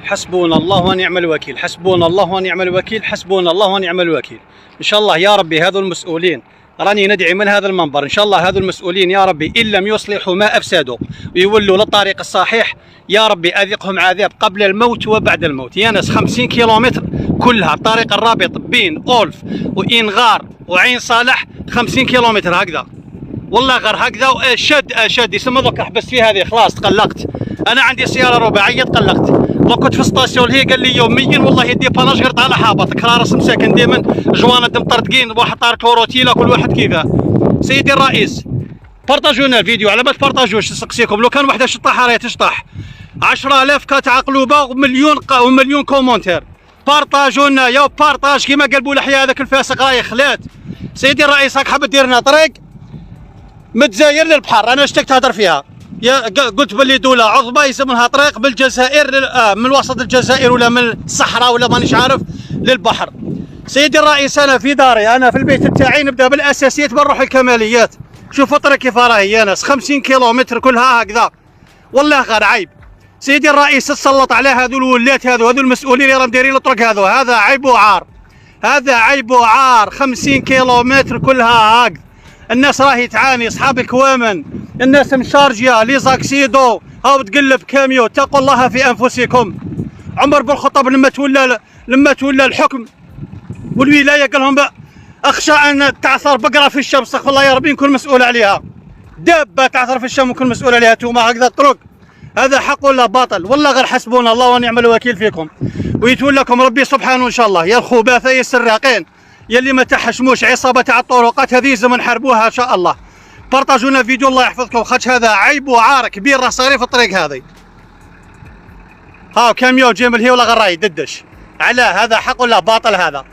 حسبنا الله ونعم الوكيل، حسبنا الله ونعم الوكيل، حسبنا الله ونعم الوكيل. إن شاء الله يا ربي هذو المسؤولين، راني ندعي من هذا المنبر إن شاء الله هذو المسؤولين يا ربي إن لم يصلحوا ما أفسدوا ويولوا للطريق الصحيح يا ربي أذقهم عذاب قبل الموت وبعد الموت. يا ناس 50 كيلومتر كلها الطريق الرابط بين أولف وإنغار وعين صالح 50 كيلومتر هكذا، والله غير هكذا شد يسمى ذوك حبست فيه هذه خلاص تقلقت. انا عندي سياره رباعيه تقلقت، لو كنت في ستاسيون هي قال لي يوميا والله يدي باناج غير طالع هابط كراس مساكن ديما جوانا مطرطقين واحد طارق روتيلا كل واحد كيفاه. سيدي الرئيس بارطاجونا الفيديو، على ما تبارطاجوش نسقسيكم لو كان وحده شطاحه راهي تشطح 10,000 كتعقلوبه ومليون كومونتير. بارطاجونا يا بارطاج كيما قال بولحياه هذاك الفاسق راهي خلات. سيدي الرئيس راك حاب دير لنا طريق من الجزائر للبحر، انا اشتقت تهضر فيها يا قلت باللي دوله عظمى يسمونها طريق بالجزائر من وسط الجزائر ولا من الصحراء ولا مانيش عارف للبحر. سيدي الرئيس انا في داري، انا في البيت تاعي نبدا بالاساسيات بنروح الكماليات. شوفوا الطريق كيف راهي يا ناس 50 كيلومتر كلها هكذا، والله غير عيب. سيدي الرئيس تسلط على هذو الولات هذو المسؤولين اللي راهم دايرين الطرق هذا عيب وعار، هذا عيب وعار. 50 كيلومتر كلها هكذا، الناس راهي تعاني، اصحاب الكوامن الناس مشارجيه لي زاكسيدو هاو تقلب كاميو. اتقوا الله في انفسكم. عمر بن الخطاب لما تولى الحكم والولايه قال لهم اخشى ان تعثر بقره في الشمس، استغفر الله يا ربي نكون مسؤول عليها. دابه تعثر في الشمس ونكون مسؤول عليها توما هكذا الطرق، هذا حق ولا باطل؟ والله غير حسبنا الله ونعم الوكيل فيكم، ويتولاكم ربي سبحانه ان شاء الله. يا الخباثه يا السراقين يلي ما تحشموش عصابه تاع الطرقات هذه لازم نحاربوها ان شاء الله. بارطاجونا فيديو الله يحفظكم، خاطش هذا عيب وعار كبير راه صاير في الطريق هذه. ها كاميو جيم الهي ولا غير راهي يددش علاه، هذا حق ولا باطل هذا؟